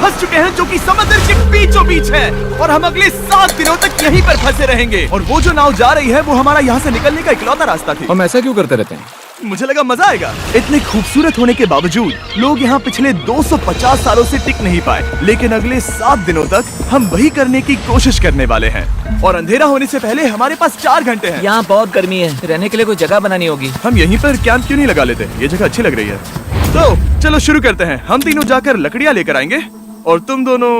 फंस चुके हैं जो कि समुद्र के बीचों बीच है, और हम अगले 7 दिनों तक यहीं पर फंसे रहेंगे। और वो जो नाव जा रही है वो हमारा यहाँ से निकलने का इकलौता रास्ता थी। हम ऐसा क्यों करते रहते हैं? मुझे लगा मजा आएगा। इतने खूबसूरत होने के बावजूद लोग यहाँ पिछले 250 सालों से टिक नहीं पाए, लेकिन अगले 7 दिनों तक हम वही करने की कोशिश करने वाले हैं। और अंधेरा होने से पहले हमारे पास 4 घंटे हैं। यहाँ बहुत गर्मी है, रहने के लिए कोई जगह बनानी होगी। हम यहीं पर कैंप क्यों नहीं लगा लेते? ये जगह अच्छी लग रही है। तो चलो शुरू करते हैं। हम तीनों जाकर लकड़ियाँ लेकर आएंगे और तुम दोनों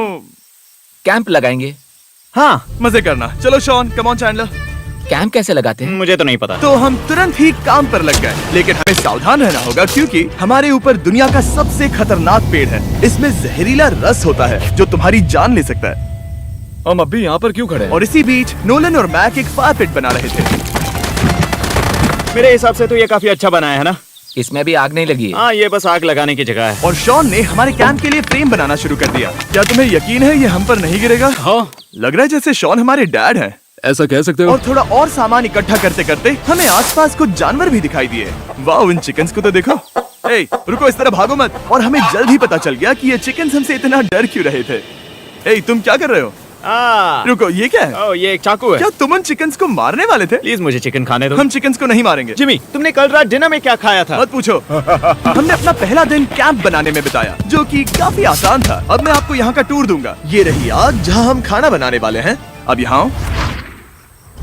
कैंप लगाएंगे। हाँ, मजे करना। चलो Shawn, come on Chandler. Camp कैसे लगाते हैं? मुझे तो नहीं पता। तो हम तुरंत ही काम पर लग गए, लेकिन हमें सावधान रहना होगा क्योंकि हमारे ऊपर दुनिया का सबसे खतरनाक पेड़ है। इसमें जहरीला रस होता है जो तुम्हारी जान ले सकता है। हम अभी यहाँ पर क्यों खड़े हैं? और इसी बीच नोलन और मैक एक फायर पिट बना रहे थे। मेरे हिसाब से तो ये काफी अच्छा बनाया है ना? इसमें भी आग नहीं लगी है। हाँ, ये बस आग लगाने की जगह है। और शॉन ने हमारे कैंप के लिए फ्रेम बनाना शुरू कर दिया। क्या तुम्हें यकीन है ये हम पर नहीं गिरेगा? हाँ, लग रहा है जैसे शॉन हमारे डैड हैं। ऐसा कह सकते हो? और थोड़ा और सामान इकट्ठा करते करते हमें आसपास कुछ जानवर भी दिखाई दिए। वाह, इन चिकन्स को तो देखो। ए, रुको, इस तरह भागो मत। और हमें जल्द ही पता चल गया कि ये चिकन्स हमसे इतना डर क्यों रहे थे। ए, तुम क्या कर रहे हो? रुको, ये क्या है? ये एक चाकू है। क्या तुम उन चिकन्स को मारने वाले थे? प्लीज मुझे चिकन खाने दो। हम चिकन्स को नहीं मारेंगे। जिमी, तुमने कल रात डिनर में क्या खाया था? मत पूछो। हमने अपना पहला दिन कैंप बनाने में बिताया, जो कि काफी आसान था। अब मैं आपको यहाँ का टूर दूंगा। ये रही आग जहाँ हम खाना बनाने वाले हैं। अब यहाँ आओ।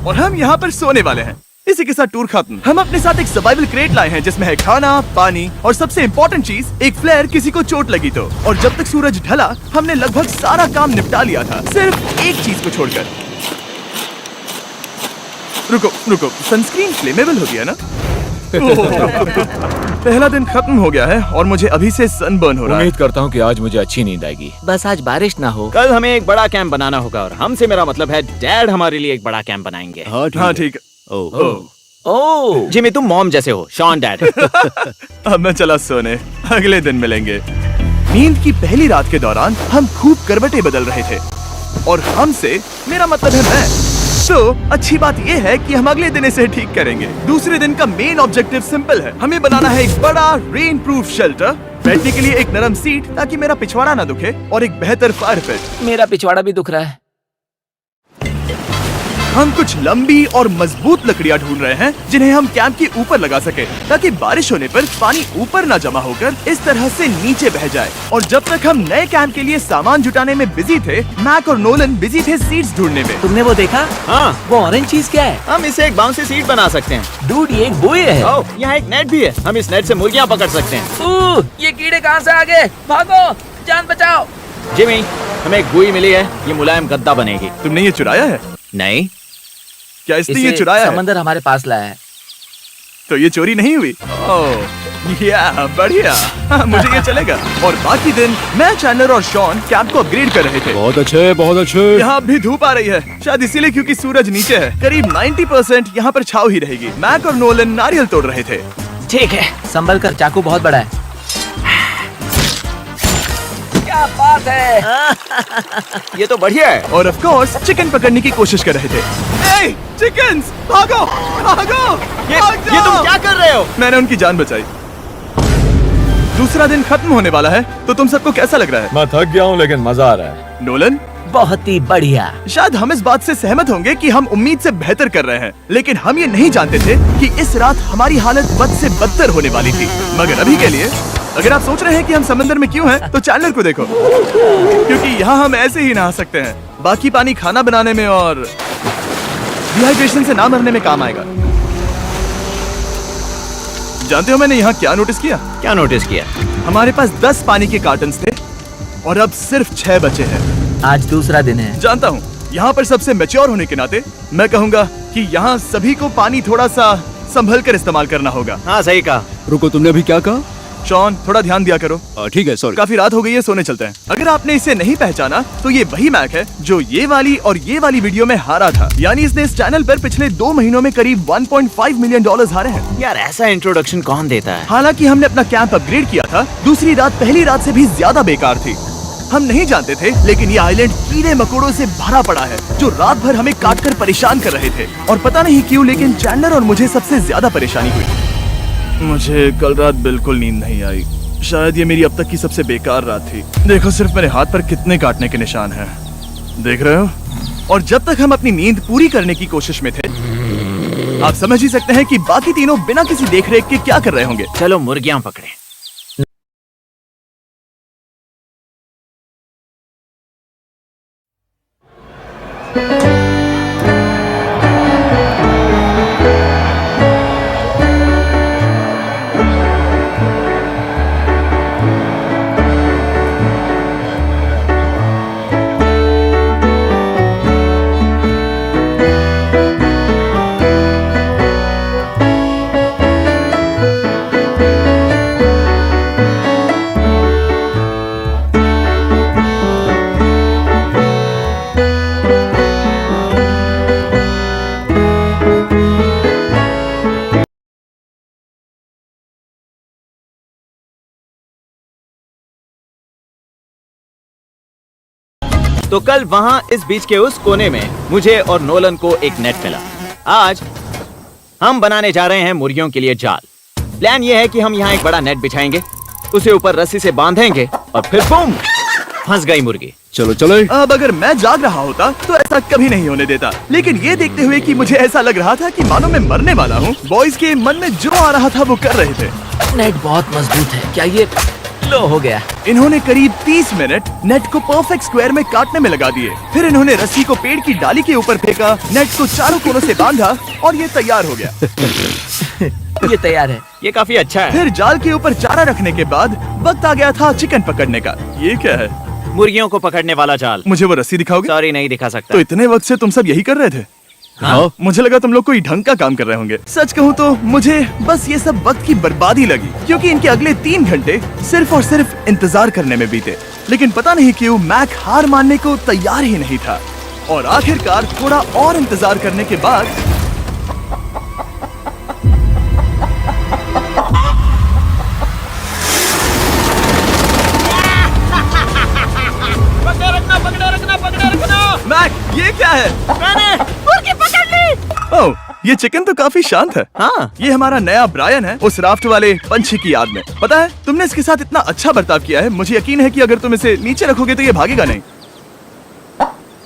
और हम यहाँ पर सोने वाले हैं। इसी के साथ टूर खत्म। हम अपने साथ एक सर्वाइवल क्रेट लाए हैं जिसमें है खाना, पानी और सबसे इम्पोर्टेंट चीज, एक फ्लेयर किसी को चोट लगी तो। और जब तक सूरज ढला हमने लगभग सारा काम निपटा लिया था, सिर्फ एक चीज को छोड़कर। रुको, सनस्क्रीन फ्लेमेबल होती है ना? पहला दिन खत्म हो गया है और मुझे अभी से सनबर्न हो रहा है। उम्मीद करता हूँ कि आज मुझे अच्छी नींद आएगी। बस आज बारिश ना हो। कल हमें एक बड़ा कैंप बनाना होगा, और हमसे मेरा मतलब है डैड हमारे लिए एक बड़ा कैंप बनाएंगे। हाँ ठीक है। ओह, जिमी, तुम मॉम जैसे हो। Shawn dad. अब मैं चला सोने, अगले दिन मिलेंगे। नींद की पहली रात के दौरान हम खूब करवटें बदल रहे थे, और हमसे मेरा मतलब है मैं। तो अच्छी बात यह है कि हम अगले दिन इसे ठीक करेंगे। दूसरे दिन का मेन ऑब्जेक्टिव सिंपल है। हमें बनाना है एक बड़ा रेन प्रूफ शेल्टर, बैठने के लिए एक नरम सीट ताकि मेरा पिछवाड़ा ना दुखे, और एक बेहतर फायर पिट। मेरा पिछवाड़ा भी दुख रहा है। हम कुछ लंबी और मजबूत लकड़ियां ढूंढ रहे हैं जिन्हें हम कैंप के ऊपर लगा सके, ताकि बारिश होने पर पानी ऊपर ना जमा होकर इस तरह से नीचे बह जाए। और जब तक हम नए कैंप के लिए सामान जुटाने में बिजी थे, मैक और नोलन बिजी थे सीड्स ढूंढने में। तुमने वो देखा? हाँ, वो ऑरेंज चीज क्या है? हम इसे एक बाउंसी सीट बना सकते हैं। डूड, ये एक बुए है। यहाँ एक नेट भी है। हम इस नेट से मुर्गियाँ पकड़ सकते हैं। ये कीड़े कहाँ से आ गए? भागो, जान बचाओ। जिमी, हमें एक बुई मिली है। ये मुलायम गद्दा बनेगी। तुमने ये चुराया है? नहीं, क्या इसने ये चुराया है? समंदर हमारे पास लाया है। तो ये चोरी नहीं हुई? ओह, या बढ़िया। मुझे ये चलेगा। और बाकी दिन मैं, चैंडलर और शॉन कैंप को अपग्रेड कर रहे थे। बहुत अच्छे, बहुत अच्छे। यहाँ भी धूप आ रही है, शायद इसीलिए क्योंकि सूरज नीचे है। करीब 90% यहाँ पर छाव ही रहेगी। मैक और नोलन नारियल तोड़ रहे थे। ठीक है, संभल कर, चाकू बहुत बड़ा है। क्या बात है। ये तो बढ़िया है। और ऑफ कोर्स चिकन पकड़ने की कोशिश कर रहे थे। ए, चिकन्स, भागो, भागो, ये तुम क्या कर रहे हो? मैंने उनकी जान बचाई। दूसरा दिन खत्म होने वाला है, तो तुम सबको कैसा लग रहा है? मैं थक गया हूँ लेकिन मजा आ रहा है। नोलन? बहुत ही बढ़िया। शायद हम इस बात से सहमत होंगे कि हम उम्मीद से बेहतर कर रहे हैं, लेकिन हम ये नहीं जानते थे कि इस रात हमारी हालत बद से बदतर होने वाली थी। मगर अभी के लिए, अगर आप सोच रहे हैं कि हम समंदर में क्यों हैं, तो चैंडलर को देखो, क्योंकि यहाँ हम ऐसे ही नहा सकते हैं। बाकी पानी खाना बनाने में और डिहाइड्रेशन से ना मरने में काम आएगा। जानते हो मैंने यहाँ क्या नोटिस किया? क्या नोटिस किया? हमारे पास 10 पानी के कार्टन्स थे और अब सिर्फ 6 बचे हैं। आज दूसरा दिन है। जानता हूँ, यहाँ पर सबसे मैच्योर होने के नाते मैं कहूँगा कि यहाँ सभी को पानी थोड़ा सा संभल कर इस्तेमाल करना होगा। हाँ, सही कहा। रुको, तुमने अभी क्या कहा? शॉन, थोड़ा ध्यान दिया करो। ठीक है, सॉरी। काफी रात हो गई है, सोने चलते हैं। अगर आपने इसे नहीं पहचाना तो ये वही मैक है जो ये वाली और ये वाली वीडियो में हारा था। यानी इसने इस चैनल पर पिछले 2 महीनों में करीब $1.5 मिलियन हारे हैं। यार, ऐसा इंट्रोडक्शन कौन देता है? हालांकि हमने अपना कैंप अपग्रेड किया था, दूसरी रात पहली रात से भी ज्यादा बेकार थी। हम नहीं जानते थे, लेकिन ये आइलैंड कीड़े मकोड़ों से भरा पड़ा है जो रात भर हमें काटकर परेशान कर रहे थे। और पता नहीं क्यों, लेकिन चैंडलर और मुझे सबसे ज्यादा परेशानी हुई। मुझे कल रात बिल्कुल नींद नहीं आई। शायद ये मेरी अब तक की सबसे बेकार रात थी। देखो सिर्फ मेरे हाथ पर कितने काटने के निशान हैं। देख रहे हो? और जब तक हम अपनी नींद पूरी करने की कोशिश में थे, आप समझ ही सकते हैं कि बाकी तीनों बिना किसी देखरेख के क्या कर रहे होंगे। चलो मुर्गियां पकड़े। तो कल वहां इस बीच के उस कोने में मुझे और नोलन को एक नेट मिला। आज हम बनाने जा रहे हैं मुर्गियों के लिए जाल। प्लान ये है कि हम यहाँ एक बड़ा नेट बिछाएंगे, उसे ऊपर रस्सी से बांधेंगे और फिर बूम, फंस गई मुर्गी। चलो चलो। अब अगर मैं जाग रहा होता तो ऐसा कभी नहीं होने देता, लेकिन ये देखते हुए कि मुझे ऐसा लग रहा था कि मानो मैं मरने वाला हूँ, बॉयज के मन में जो आ रहा था वो कर रहे थे। नेट बहुत मजबूत है। क्या ये लो हो गया? इन्होंने करीब 30 मिनट नेट को परफेक्ट स्क्वायर में काटने में लगा दिए। फिर इन्होंने रस्सी को पेड़ की डाली के ऊपर फेंका, नेट को चारों कोनों से बांधा और ये तैयार हो गया। ये तैयार है। ये काफी अच्छा है। फिर जाल के ऊपर चारा रखने के बाद वक्त आ गया था चिकन पकड़ने का। ये क्या है? मुर्गियों को पकड़ने वाला जाल। मुझे वो रस्सी दिखाओगे? सॉरी, नहीं दिखा सकता। तो इतने वक्त से तुम सब यही कर रहे थे? हाँ। मुझे लगा तुम लोग कोई ढंग का काम कर रहे होंगे। सच कहूँ तो मुझे बस ये सब वक्त की बर्बादी लगी, क्योंकि इनके अगले 3 घंटे सिर्फ और सिर्फ इंतजार करने में बीते। लेकिन पता नहीं क्यों मैक हार मानने को तैयार ही नहीं था, और आखिरकार थोड़ा और इंतजार करने के बाद मैक, ये क्या है? मैंने मुर्गी पकड़ ली। ओह, ये चिकन तो काफी शांत है। हाँ। ये हमारा नया ब्रायन है, उस राफ्ट वाले पंछी की याद में। पता है, तुमने इसके साथ इतना अच्छा बर्ताव किया है, मुझे यकीन है कि अगर तुम इसे नीचे रखोगे तो ये भागेगा नहीं।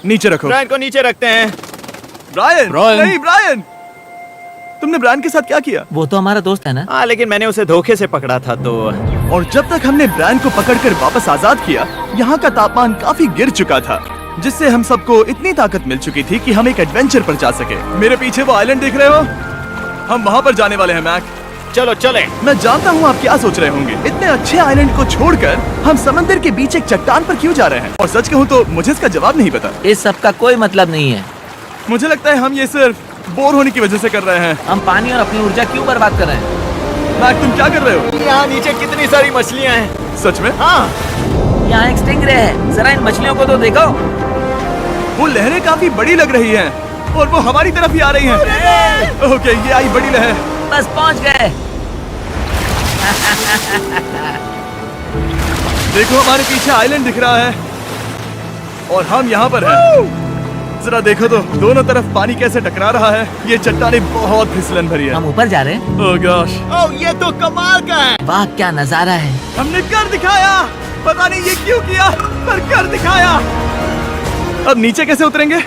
नीचे रखो। ब्रायन को नीचे रखते हैं। Brian, Brian. नहीं ब्रायन। तुमने ब्रायन के साथ क्या किया? वो तो हमारा दोस्त है ना। हाँ, लेकिन मैंने उसे धोखे से पकड़ा था तो। और जब तक हमने ब्रायन को पकड़कर वापस आजाद किया, यहाँ का तापमान काफी गिर चुका था, जिससे हम सबको इतनी ताकत मिल चुकी थी कि हम एक एडवेंचर पर जा सके। मेरे पीछे वो आइलैंड देख रहे हो? हम वहाँ पर जाने वाले हैं मैक। चलो चले। मैं जानता हूँ आप क्या सोच रहे होंगे, इतने अच्छे आइलैंड को छोड़कर हम समंदर के बीच एक चट्टान पर क्यों जा रहे हैं? और सच कहूँ तो मुझे इसका जवाब नहीं पता। इस सब का कोई मतलब नहीं है। मुझे लगता है हम ये सिर्फ बोर होने की वजह से कर रहे हैं। हम पानी और अपनी ऊर्जा क्यों बर्बाद कर रहे हैं? मैक, तुम क्या कर रहे हो? यहाँ नीचे कितनी सारी मछलियाँ हैं। सच में? हाँ। यहाँ एक स्टिंगरे है, जरा इन मछलियों को तो देखो। वो लहरें काफी बड़ी लग रही हैं और वो हमारी तरफ ही आ रही हैं। ओके, ये आई बड़ी लहर। बस पहुँच गए। देखो हमारे पीछे आइलैंड दिख रहा है और हम यहाँ पर हैं। जरा देखो तो दोनों तरफ पानी कैसे टकरा रहा है। ये चट्टानें बहुत फिसलन भरी है। हम ऊपर जा रहे हैं। ओह गॉश, ओह, ये तो कमाल का है। वाह, क्या नजारा है। हमने कर दिखाया। पता नहीं ये क्यों किया, पर कर दिखाया। अब नीचे कैसे उतरेंगे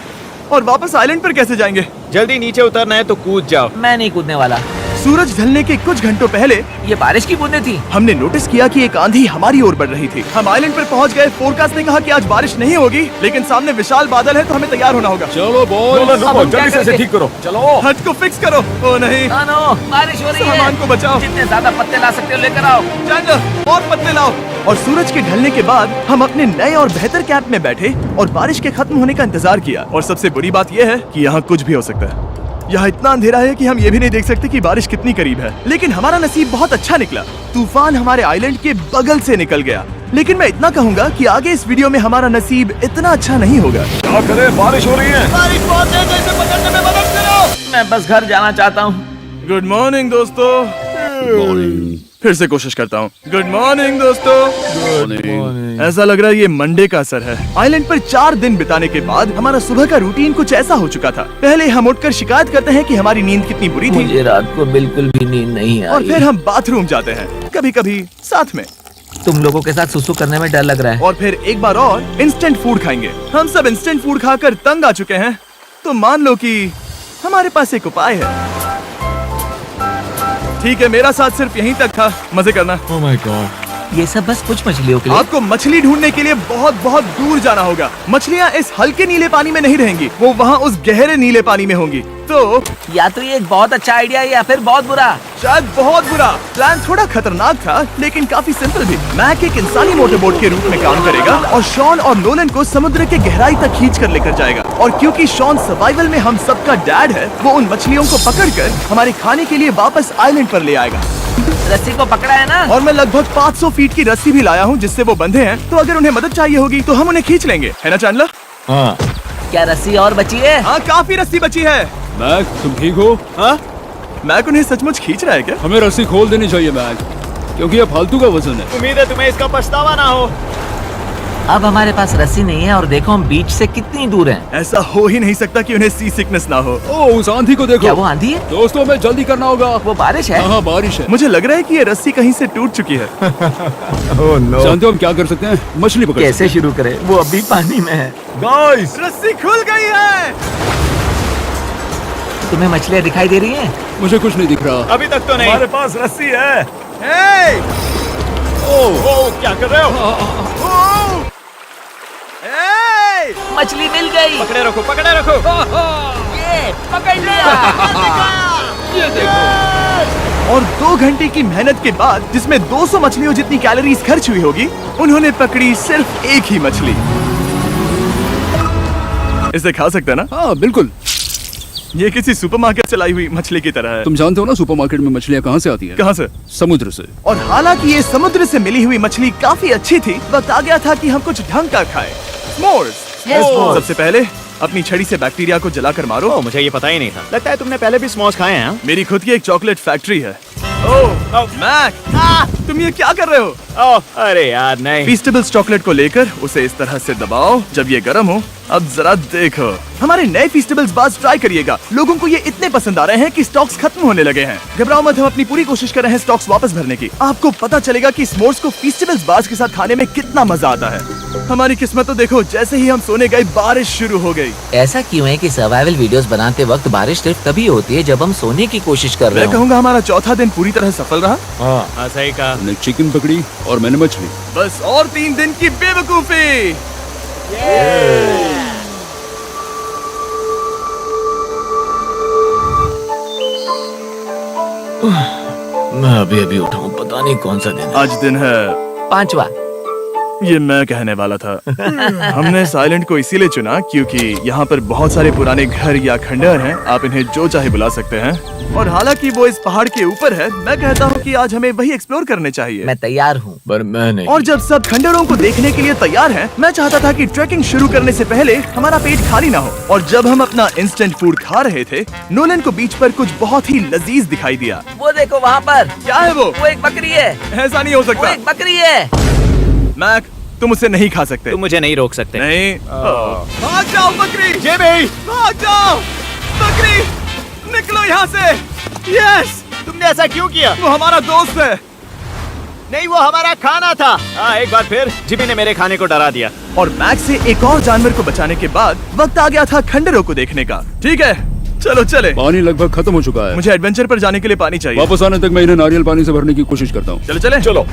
और वापस आइलैंड पर कैसे जाएंगे? जल्दी नीचे उतरना है तो कूद जाओ। मैं नहीं कूदने वाला। सूरज ढलने के कुछ घंटों पहले ये बारिश की बूंदें थी। हमने नोटिस किया कि एक आंधी हमारी ओर बढ़ रही थी। हम आइलैंड पर पहुंच गए। फोरकास्ट ने कहा कि आज बारिश नहीं होगी, लेकिन सामने विशाल बादल है तो हमें तैयार होना होगा। चलो बॉय, अब हम क्या जल्दी से इसे करेंगे? ठीक करो। चलो। हट को फिक्स करो। ओ नहीं, नो, बारिश हो रही है। सामान को बचाओ। जितने ज्यादा पत्ते ला सकते हो लेकर आओ। चैंडलर, और पत्ते लाओ। और सूरज के ढलने के बाद हम अपने नए और बेहतर कैंप में बैठे और बारिश के खत्म होने का इंतजार किया। और सबसे बुरी बात यह है कि यहाँ कुछ भी हो सकता है। यहाँ इतना अंधेरा है कि हम ये भी नहीं देख सकते कि बारिश कितनी करीब है। लेकिन हमारा नसीब बहुत अच्छा निकला। तूफान हमारे आइलैंड के बगल से निकल गया। लेकिन मैं इतना कहूँगा कि आगे इस वीडियो में हमारा नसीब इतना अच्छा नहीं होगा। क्या करें, बारिश हो रही है। बारिश बहुत तेज है, इसे पकड़ने में मदद करो। मैं बस घर जाना चाहता हूँ। गुड मॉर्निंग दोस्तों। फिर से कोशिश करता हूँ। गुड मॉर्निंग दोस्तों। ऐसा लग रहा है ये मंडे का असर है। आइलैंड पर 4 दिन बिताने के बाद हमारा सुबह का रूटीन कुछ ऐसा हो चुका था। पहले हम उठकर शिकायत करते हैं कि हमारी नींद कितनी बुरी थी, मुझे रात को बिल्कुल भी नींद नहीं आई। और फिर हम बाथरूम जाते हैं, कभी कभी साथ में। तुम लोगों के साथ सुसु करने में डर लग रहा है। और फिर एक बार और इंस्टेंट फूड खाएंगे। हम सब इंस्टेंट फूड खाकर तंग आ चुके हैं, तो मान लो कि हमारे पास एक उपाय है। ठीक है, मेरा साथ सिर्फ यहीं तक था। मजे करना। Oh my God. ये सब बस कुछ मछलियों के लिए। आपको मछली ढूंढने के लिए बहुत बहुत दूर जाना होगा। मछलियाँ इस हल्के नीले पानी में नहीं रहेंगी, वो वहाँ उस गहरे नीले पानी में होंगी। तो या तो ये एक बहुत अच्छा आइडिया है या फिर बहुत बुरा। शायद बहुत बुरा। प्लान थोड़ा खतरनाक था, लेकिन काफी सिंपल भी। मैक एक इंसानी मोटरबोट के रूप में काम करेगा और शॉन और नोलन को समुद्र के गहराई तक खींच कर लेकर जाएगा। और क्योंकि शॉन सर्वाइवल में हम सबका डैड है, वो उन मछलियों को पकड़कर हमारे खाने के लिए वापस आइलैंड पर ले आएगा। रस्सी को पकड़ा है ना? और मैं लगभग 500 फीट की रस्सी भी लाया हूँ जिससे वो बंधे हैं, तो अगर उन्हें मदद चाहिए होगी तो हम उन्हें खींच लेंगे, है ना चैंडलर? हाँ। क्या रस्सी और बची है? हाँ, काफी रस्सी बची है। मैक, तुम ठीक हो? हाँ? मैक उन्हें सचमुच खींच रहा है क्या? हमें रस्सी खोल देनी चाहिए मैक, क्योंकि ये फालतू का वजन है। उम्मीद है तुम्हें इसका पछतावा ना हो। अब हमारे पास रस्सी नहीं है और देखो हम बीच से कितनी दूर हैं। ऐसा हो ही नहीं सकता कि उन्हें सी सिकनेस ना हो। ओ, उस आंधी को देखो। क्या वो आंधी है? दोस्तों, हमें जल्दी करना होगा। वो बारिश है? हाँ, बारिश है। मुझे लग रहा है कि ये रस्सी कहीं से टूट चुकी है। जानते हो हम क्या कर सकते हैं? मछली पकड़ कैसे शुरू करें? वो अभी पानी में है। गाइस, रस्सी खुल गई है। तुम्हें मछलियाँ दिखाई दे रही हैं? मुझे कुछ नहीं दिख रहा। अभी तक तो नहीं। हमारे पास रस्सी है। हे! ओह, क्या कर रहे हो? ओह! हे! मछली मिल गई। पकड़े रखो, पकड़े रखो। ये पकड़ लिया। ये देखो। और 2 घंटे की मेहनत के बाद, जिसमें 200 मछलियों जितनी कैलोरीज खर्च हुई होगी, उन्होंने पकड़ी सिर्फ एक ही मछली। इसे खा सकते हैं ना? हाँ, बिल्कुल। ये किसी सुपरमार्केट से लाई हुई मछली की तरह है। तुम जानते हो ना सुपरमार्केट में मछलियाँ कहाँ से आती हैं? कहाँ से? समुद्र से। और हालांकि ये समुद्र से मिली हुई मछली काफी अच्छी थी, वक्त आ गया था कि हम कुछ ढंग का खाएं। S'mores। सबसे पहले अपनी छड़ी से बैक्टीरिया को जलाकर मारो। ओह, मुझे ये पता ही नहीं था। लगता है तुमने पहले भी स्मोक्स खाए हैं। मेरी खुद की एक चॉकलेट फैक्ट्री है। ओह मैक, तुम ये क्या कर रहे हो? ओह, अरे यार नहीं। फीस्टेबल्स चॉकलेट को लेकर उसे इस तरह से दबाओ जब ये गर्म हो। अब जरा देखो, हमारे नए फीस्टेबल्स बार्स ट्राई करिएगा। लोगों को ये इतने पसंद आ रहे हैं कि स्टॉक्स खत्म होने लगे हैं। घबराओ मत, हम अपनी पूरी कोशिश कर रहे हैं स्टॉक्स वापस भरने की। आपको पता चलेगा कि s'mores को फीस्टेबल्स बार्स के साथ खाने में कितना मजा आता है। हमारी किस्मत तो देखो, जैसे ही हम सोने गए बारिश शुरू हो गई। ऐसा क्यों है कि सर्वाइवल वीडियोस बनाते वक्त बारिश सिर्फ तभी होती है जब हम सोने की कोशिश कर रहे मैं हो? कहूँगा हमारा चौथा दिन पूरी तरह सफल रहा। हाँ, सही कहा। हमने चिकन पकड़ी और मैंने मछली। बस और 3 दिन की बेवकूफी। मैं अभी उठा हूँ, पता नहीं कौन सा दिन है। आज दिन है 5वां। ये मैं कहने वाला था। हमने इस आइलैंड को इसीलिए चुना क्योंकि यहाँ पर बहुत सारे पुराने घर या खंडहर हैं, आप इन्हें जो चाहे बुला सकते हैं। और हालांकि वो इस पहाड़ के ऊपर है, मैं कहता हूँ कि आज हमें वही एक्सप्लोर करने चाहिए। मैं तैयार हूँ। पर मैं नहीं। और जब सब खंडहरों को देखने के लिए तैयार हैं, मैं चाहता था कि ट्रैकिंग शुरू करने से पहले हमारा पेट खाली ना हो। और जब हम अपना इंस्टेंट फूड खा रहे थे, नोलन को बीच पर कुछ बहुत ही लजीज दिखाई दिया। वो देखो वहाँ पर। क्या है वो? वो एक बकरी है। ऐसा नहीं हो वो सकता। एक बकरी है। मैक, तुम उसे नहीं खा सकते। तुम मुझे नहीं रोक सकते। नहीं। भाग जाओ बकरी। ये भी। भाग जाओ बकरी, निकलो यहाँ से। यस, तुमने ऐसा क्यों किया? वो हमारा दोस्त है। नहीं, वो हमारा खाना था। एक बार फिर जिमी ने मेरे खाने को डरा दिया। और मैक्स से एक और जानवर को बचाने के बाद वक्त आ गया था खंडहरों को देखने का। ठीक है, चलो चले। पानी लगभग खत्म हो चुका है। मुझे एडवेंचर पर जाने के लिए पानी चाहिए। वापस आने तक मैं इन्हें नारियल पानी से भरने की कोशिश करता हूँ। चलो चले। चलो।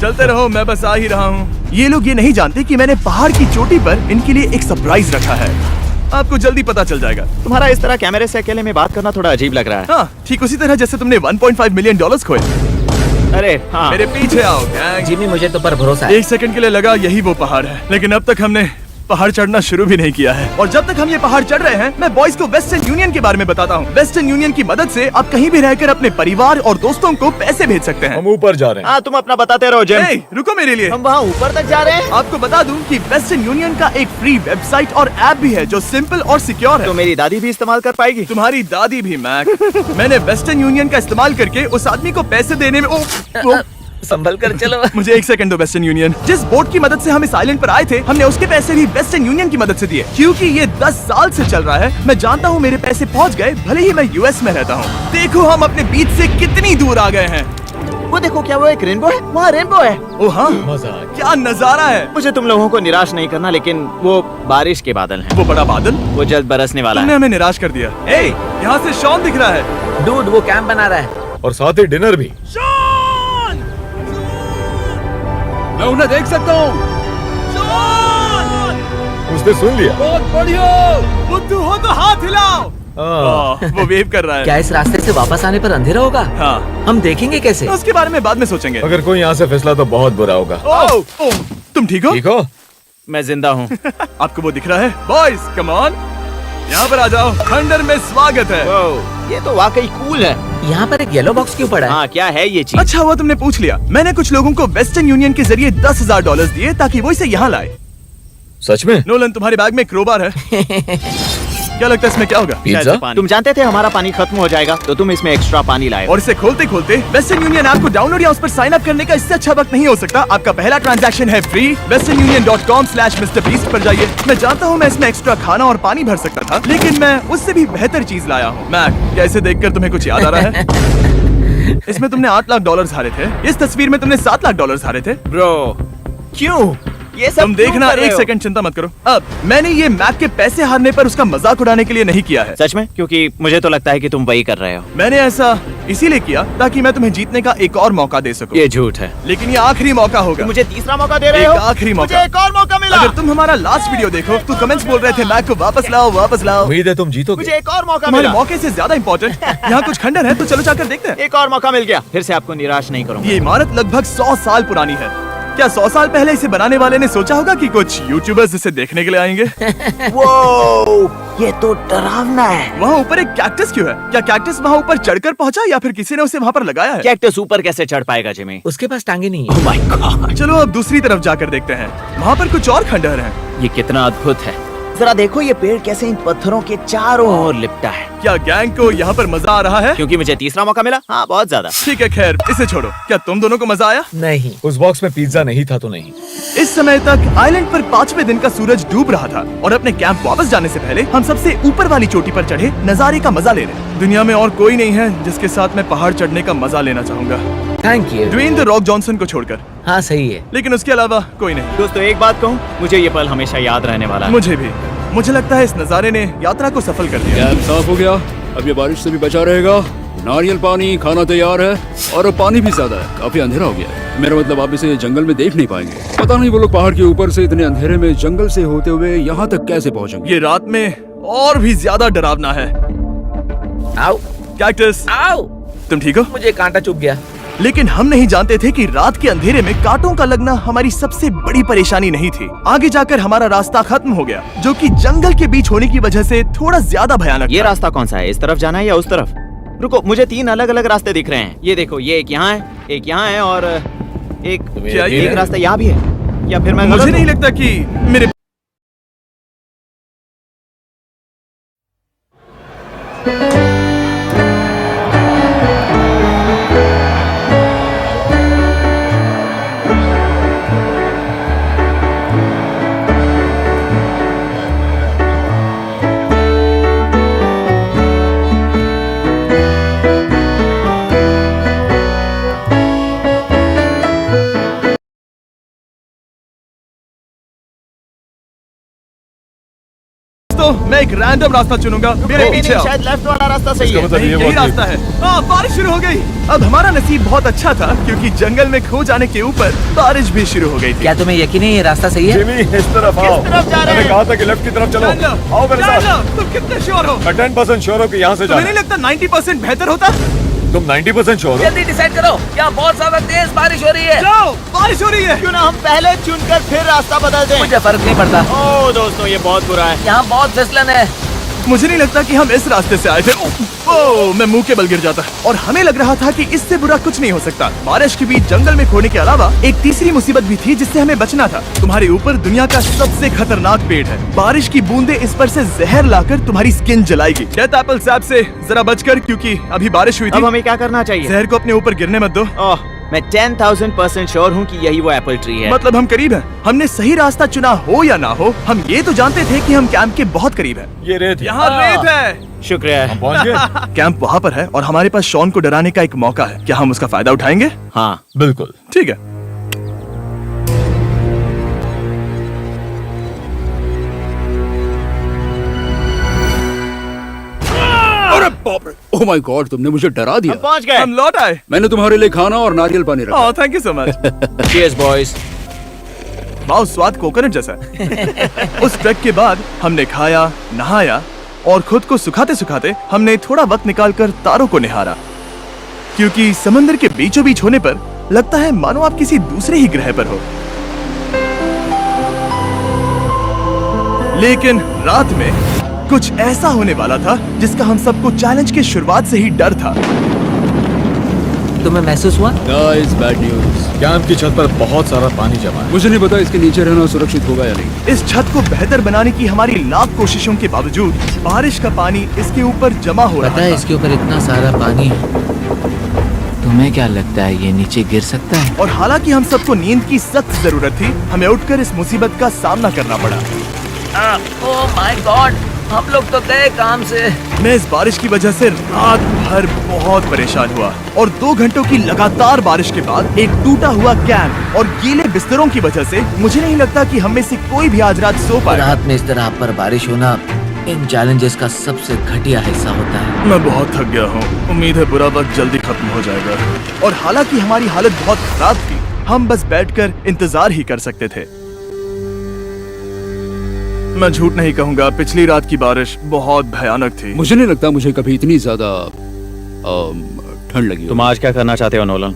चलते रहो, मैं बस आ ही रहा हूँ। ये लोग ये नहीं जानते कि मैंने पहाड़ की चोटी पर इनके लिए एक सरप्राइज रखा है। आपको जल्दी पता चल जाएगा। तुम्हारा इस तरह कैमरे से अकेले में बात करना थोड़ा अजीब लग रहा है। हाँ, ठीक उसी तरह जैसे तुमने $1.5 मिलियन खोए। अरे हाँ। मेरे पीछे आओ गैंग। जिमी, मुझे तो पर भरोसा है। 1 सेकंड के लिए लगा यही वो पहाड़ है, लेकिन अब तक हमने पहाड़ चढ़ना शुरू भी नहीं किया है। और जब तक हम ये पहाड़ चढ़ रहे हैं, मैं बॉयज को वेस्टर्न यूनियन के बारे में बताता हूँ। वेस्टर्न यूनियन की मदद से आप कहीं भी रहकर अपने परिवार और दोस्तों को पैसे भेज सकते हैं। हम ऊपर जा रहे हैं। हाँ, तुम अपना बताते रहो जिम। ए, रुको मेरे लिए। हम वहाँ ऊपर तक जा रहे हैं। आपको बता दूं कि वेस्टर्न यूनियन का एक फ्री वेबसाइट और ऐप भी है जो सिंपल और सिक्योर है। तो मेरी दादी भी इस्तेमाल कर पाएगी। तुम्हारी दादी भी मैक। मैंने वेस्टर्न यूनियन का इस्तेमाल करके उस आदमी को पैसे देने में संभल कर चलो। मुझे 1 सेकंड दो। वेस्टर्न यूनियन, जिस बोट की मदद से हम इस आइलैंड पर आए थे, हमने उसके पैसे भी वेस्टर्न यूनियन की मदद से दिए। क्योंकि ये 10 साल से चल रहा है, मैं जानता हूँ मेरे पैसे पहुँच गए, भले ही मैं US में रहता हूँ। देखो हम अपने बीच से कितनी दूर आ गए हैं। वो देखो, क्या वो एक रेनबो है? वहाँ रेनबो है। ओ हाँ, मजा आ गया। क्या नजारा है। मुझे तुम लोगों को निराश नहीं करना, लेकिन वो बारिश के बादल हैं। वो बड़ा बादल, वो जल्द बरसने वाला तुमने है। हमें निराश कर दिया। ए, यहाँ से शॉन दिख रहा है। डूड वो कैंप बना रहा है। और साथ ही डिनर भी। शॉन! मैं उन्हें देख सकता हूँ। शॉन! उसने सुन लिया। बहुत बढ़िया। बुद्धू हो तो हाथ हिलाओ। वो वेव कर रहा है। क्या इस रास्ते से वापस आने पर अंधेरा होगा? हाँ, हम देखेंगे कैसे? उसके बारे में बाद में सोचेंगे। अगर कोई यहाँ से फिसला तो बहुत बुरा होगा। ओह, तुम ठीक हो? ठीक हो? मैं जिंदा हूँ। आपको वो दिख रहा है? बॉयज कम ऑन, यहाँ पर आ जाओ। थंडर में स्वागत है। वाह, ये तो वाकई कूल है। यहाँ पर एक येलो बॉक्स क्यों पड़ा है? हाँ, क्या है ये चीज? अच्छा हुआ तुमने पूछ लिया। मैंने कुछ लोगों को वेस्टर्न यूनियन के जरिए $10,000 दिए ताकि वो इसे यहाँ लाए। सच में? नोलन, तुम्हारे बैग में क्रोबार है। क्या लगता है इसमें क्या होगा? पिज्जा? तुम जानते थे हमारा पानी खत्म हो जाएगा, तो तुम इसमें एक्स्ट्रा पानी लाए। और इसे खोलते खोलते वेस्टर्न यूनियन ऐप को डाउनलोड या उस पर साइन अप करने का इससे अच्छा वक्त नहीं हो सकता। आपका पहला ट्रांजैक्शन है फ्री। westernunion.com/MrBeast पर जाइए। मैं जानता हूँ मैं इसमें एक्स्ट्रा खाना और पानी भर सकता था, लेकिन मैं उससे भी बेहतर चीज लाया हूँ। मैक, क्या इसे देखकर तुम्हें कुछ याद आ रहा है? इसमें तुमने $8 लाख हारे थे। इस तस्वीर में तुमने $7 लाख हारे थे। ब्रो, क्यों ये सब तुम क्यों देखना, कर रहे एक हो? सेकंड चिंता मत करो। अब मैंने ये मैक के पैसे हारने पर उसका मजाक उड़ाने के लिए नहीं किया है। सच में? क्योंकि मुझे तो लगता है कि तुम वही कर रहे हो। मैंने ऐसा इसीलिए किया ताकि मैं तुम्हें जीतने का एक और मौका दे सकूं। ये झूठ है। लेकिन ये आखिरी मौका होगा। मुझे तीसरा मौका दे रहे एक हो? आखिरी मौका। मुझे एक और मौका मिला। अगर तुम हमारा लास्ट वीडियो देखो तो कमेंट्स बोल रहे थे मैक को वापस लाओ, वापस लाओ। उम्मीद है तुम जीतोगे। मुझे एक और मौका तुम्हारे मिला। मौके से ज्यादा इंपॉर्टेंट यहाँ कुछ खंडर है, तो चलो जाकर देखते हैं। एक और मौका मिल गया। फिर से आपको निराश नहीं करूंगा। ये इमारत लगभग 100 साल पुरानी है। क्या 100 साल पहले इसे बनाने वाले ने सोचा होगा कि कुछ यूट्यूबर्स इसे देखने के लिए आएंगे? वो ये तो डरावना है। वहाँ ऊपर एक कैक्टस क्यों है? क्या कैक्टस वहाँ ऊपर चढ़कर पहुँचा या फिर किसी ने उसे वहाँ पर लगाया है? कैक्टस ऊपर कैसे चढ़ पाएगा जिमी? उसके पास टांगे नहीं है। ओह माय गॉड, चलो अब दूसरी तरफ जाकर देखते हैं। वहाँ पर कुछ और खंडहर हैं। ये कितना अद्भुत है। जरा देखो ये पेड़ कैसे इन पत्थरों के चारों ओर लिपटा है। क्या गैंग को यहाँ पर मजा आ रहा है? क्योंकि मुझे तीसरा मौका मिला। हाँ, बहुत ज्यादा। ठीक है, खैर इसे छोड़ो। क्या तुम दोनों को मजा आया? नहीं। उस बॉक्स में पिज्जा नहीं था तो नहीं। इस समय तक आइलैंड पर 5वें दिन का सूरज डूब रहा था और अपने कैंप वापस जाने से पहले हम सबसे ऊपर वाली चोटी पर चढ़े नजारे का मजा ले रहे। दुनिया में और कोई नहीं है जिसके साथ मैं पहाड़ चढ़ने का मजा लेना चाहूंगा, thank you. Dwayne the Rock Johnson को छोड़कर। हाँ सही है। लेकिन उसके अलावा कोई नहीं। दोस्तों, एक बात कहूँ, मुझे ये पल हमेशा याद रहने वाला है। मुझे भी। मुझे लगता है इस नजारे ने यात्रा को सफल कर दिया। कैंप साफ हो गया। अब ये बारिश से भी बचा रहेगा। नारियल पानी, खाना तैयार है और अब पानी भी ज्यादा है। काफी अंधेरा हो गया है। मेरा मतलब आप इसे जंगल में देख नहीं पाएंगे। पता नहीं वो लोग पहाड़ के ऊपर से इतने अंधेरे में जंगल से होते हुए यहाँ तक कैसे पहुँचेंगे। ये रात में और भी ज्यादा डरावना है। आओ कैक्टस, आओ। तुम ठीक हो? मुझे कांटा चुभ गया। लेकिन हम नहीं जानते थे कि रात के अंधेरे में कांटों का लगना हमारी सबसे बड़ी परेशानी नहीं थी। आगे जाकर हमारा रास्ता खत्म हो गया, जो कि जंगल के बीच होने की वजह से थोड़ा ज्यादा भयानक ये था। रास्ता कौन सा है? इस तरफ जाना है या उस तरफ? रुको, मुझे 3 अलग अलग रास्ते दिख रहे हैं। ये देखो, ये एक यहाँ है, एक यहाँ है और एक क्या ये एक है? रास्ता यहाँ भी है। या फिर मैं मुझे गलत नहीं हूँ? लगता कि मेरे तो मैं एक रैंडम रास्ता चुनूंगा। मेरे नहीं, पीछे नहीं, आओ। शायद लेफ्ट वाला रास्ता सही इसका है। मतलब नहीं, ये यही हुआ कि- रास्ता है। बारिश शुरू हो गई। अब हमारा नसीब बहुत अच्छा था क्योंकि जंगल में खो जाने के ऊपर बारिश भी शुरू हो गई थी। क्या तुम्हें यकीन है ये रास्ता सही है? जिमी, इस तरफ आओ। तरफ जा रहे मैंने हैं? कहा था कि लेफ्ट की तरफ चलो। जान लो, आओ मेरे जान साथ। लो, तुम कितने श्योर हो? मैं 10% श्योर हूँ कि यहाँ से तुम्हें जाना नहीं लगता 90% बेहतर होता? तुम 90% श्योर हो? जल्दी डिसाइड करो। यहाँ बहुत ज्यादा तेज बारिश हो रही है। जाओ, बारिश हो रही है। क्यों ना हम पहले चुनकर फिर रास्ता बदल दें? मुझे फर्क नहीं पड़ता। ओह दोस्तों, ये बहुत बुरा है। यहाँ बहुत फिसलन है। मुझे नहीं लगता कि हम इस रास्ते से आए थे। ओह, मैं मुंह के बल गिर जाता और हमें लग रहा था कि इससे बुरा कुछ नहीं हो सकता। बारिश के बीच जंगल में खोने के अलावा एक तीसरी मुसीबत भी थी जिससे हमें बचना था। तुम्हारे ऊपर दुनिया का सबसे खतरनाक पेड़ है। बारिश की बूंदें इस पर से जहर लाकर तुम्हारी स्किन जलाएगी। डेथ एप्पल सैप से जरा बचकर, क्योंकि अभी बारिश हुई अब थी। हमें क्या करना चाहिए? जहर को अपने ऊपर गिरने मत दो। ओह, मैं 10,000% श्योर हूँ कि यही वो एप्पल ट्री है। मतलब हम करीब हैं। हमने सही रास्ता चुना हो या ना हो, हम ये तो जानते थे कि हम कैंप के बहुत करीब हैं। ये रेत यहाँ रेत है। शुक्रिया। हम पहुंच गए। कैंप वहाँ पर है और हमारे पास शॉन को डराने का एक मौका है। क्या हम उसका फायदा उठाएंगे? हाँ, बिल्कुल। ठीक है। अरे बाप रे, ओह माय गॉड, तुमने मुझे डरा दिया। हम पहुँच गए। हम लौट आए। मैंने तुम्हारे लिए खाना और नारियल पानी रखा। Oh, thank you so much. Cheers, boys। वाह, स्वाद कोकोनट जैसा है। उस ट्रैक के बाद हमने खाया, नहाया और खुद को सुखाते सुखाते हमने थोड़ा वक्त निकालकर तारों को निहारा, क्योंकि समंदर के बीचों बीच होने पर लगता है मानो आप किसी दूसरे ही ग्रह पर हो। लेकिन रात में कुछ ऐसा होने वाला था जिसका हम सबको चैलेंज की शुरुआत से ही डर था। तुम्हें महसूस हुआ? Guys, bad news. कैंप की छत पर बहुत सारा पानी जमा है। मुझे नहीं पता इसके नीचे रहना सुरक्षित होगा या नहीं। इस छत को बेहतर बनाने की हमारी लाख कोशिशों के बावजूद बारिश का पानी इसके ऊपर जमा हो रहा पता है था। इसके ऊपर इतना सारा पानी है, तुम्हें क्या लगता है ये नीचे गिर सकता है? और हालांकि हम सबको नींद की सख्त जरूरत थी, हमें उठकर इस मुसीबत का सामना करना पड़ा। ओह माय गॉड, हम लोग तो गए काम से। मैं इस बारिश की वजह से रात भर बहुत परेशान हुआ और 2 घंटों की लगातार बारिश के बाद एक टूटा हुआ कैंप और गीले बिस्तरों की वजह से मुझे नहीं लगता कि हम में से कोई भी आज रात सो पाए। रात में इस तरह पर बारिश होना इन चैलेंजेस का सबसे घटिया हिस्सा होता है। मैं बहुत थक गया हूँ। उम्मीद है बुरा वक्त जल्दी खत्म हो जाएगा। और हालांकि हमारी हालत बहुत खराब थी, हम बस बैठकर इंतजार ही कर सकते थे। मैं झूठ नहीं कहूँगा, पिछली रात की बारिश बहुत भयानक थी। मुझे नहीं लगता मुझे कभी इतनी ज्यादा ठंड लगी हो। तुम आज क्या करना चाहते हो नोलन?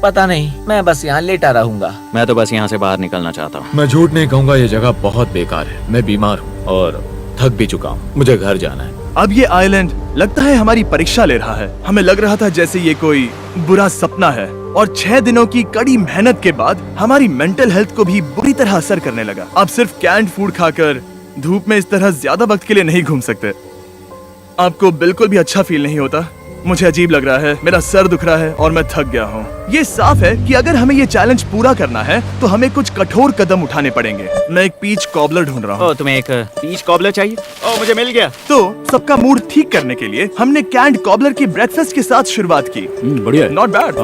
पता नहीं, मैं बस यहाँ लेटा रहूंगा। मैं तो बस यहाँ से बाहर निकलना चाहता हूँ। मैं झूठ नहीं कहूंगा, ये जगह बहुत बेकार है। मैं बीमार हूँ और थक भी चुका हूँ। मुझे घर जाना है। अब ये आइलैंड लगता है हमारी परीक्षा ले रहा है। हमें लग रहा था जैसे ये कोई बुरा सपना है और 6 दिनों की कड़ी मेहनत के बाद हमारी मेंटल हेल्थ को भी बुरी तरह असर करने लगा। अब सिर्फ कैंड फूड खाकर धूप में इस तरह ज्यादा वक्त के लिए नहीं घूम सकते। आपको बिल्कुल भी अच्छा फील नहीं होता? मुझे अजीब लग रहा है, मेरा सर दुख रहा है और मैं थक गया हूँ। ये साफ है कि अगर हमें ये चैलेंज पूरा करना है तो हमें कुछ कठोर कदम उठाने पड़ेंगे। मैं एक पीच कॉबलर ढूंढ रहा हूँ। ओ, तुम्हें एक पीच कॉबलर चाहिए? ओ, मुझे मिल गया। तो सबका मूड ठीक करने के लिए हमने कैंड कॉबलर की ब्रेकफास्ट के साथ शुरुआत की। बढ़िया है। नॉट बैड,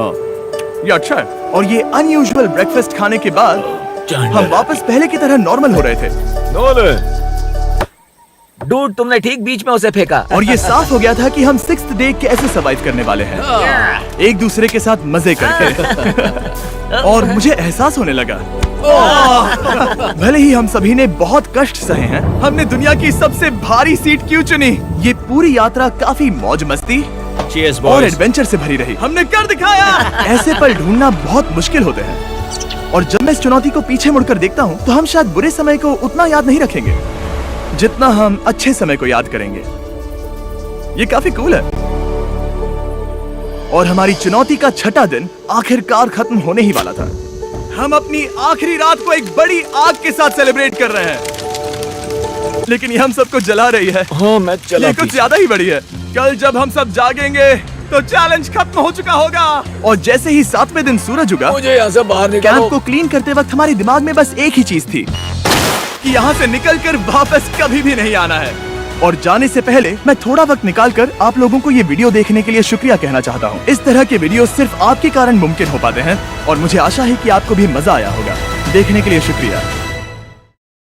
ये अच्छा है। और ये अनयूजुअल ब्रेकफास्ट खाने के बाद हम वापस पहले की तरह नॉर्मल हो रहे थे। नोलन, डूड, तुमने ठीक बीच में उसे फेंका। और ये साफ हो गया था कि हम 6th डे कैसे सर्वाइव करने वाले हैं, एक दूसरे के साथ मजे करके। और मुझे एहसास होने लगा, भले ही हम सभी ने बहुत कष्ट सहे हैं, हमने दुनिया की सबसे भारी सीट क्यों चुनी? ये पूरी यात्रा काफी मौज मस्ती Cheers, और boys। एडवेंचर से भरी रही। हमने कर दिखाया। ऐसे पल ढूंढना बहुत मुश्किल होते हैं और जब मैं इस चुनौती को पीछे मुड़कर देखता हूँ तो हम शायद बुरे समय को उतना याद नहीं रखेंगे जितना हम अच्छे समय को याद करेंगे। ये काफी कूल है। और हमारी चुनौती का 6ठा दिन आखिरकार खत्म होने ही वाला था। हम अपनी आखिरी रात को एक बड़ी आग के साथ सेलिब्रेट कर रहे हैं, लेकिन ये हम सबको जला रही है। हाँ, मैं चला ये कुछ ज्यादा ही बड़ी है। कल जब हम सब जागेंगे तो चैलेंज खत्म हो चुका होगा। और जैसे ही 7वें दिन सूरज उगा, मुझे यहाँ से बाहर कैंप निकालो। को क्लीन करते वक्त हमारे दिमाग में बस एक ही चीज थी कि यहाँ से निकलकर वापस कभी भी नहीं आना है। और जाने से पहले मैं थोड़ा वक्त निकालकर आप लोगों को ये वीडियो देखने के लिए शुक्रिया कहना चाहता हूँ। इस तरह के वीडियो सिर्फ आपके कारण मुमकिन हो पाते हैं और मुझे आशा है कि आपको भी मजा आया होगा। देखने के लिए शुक्रिया।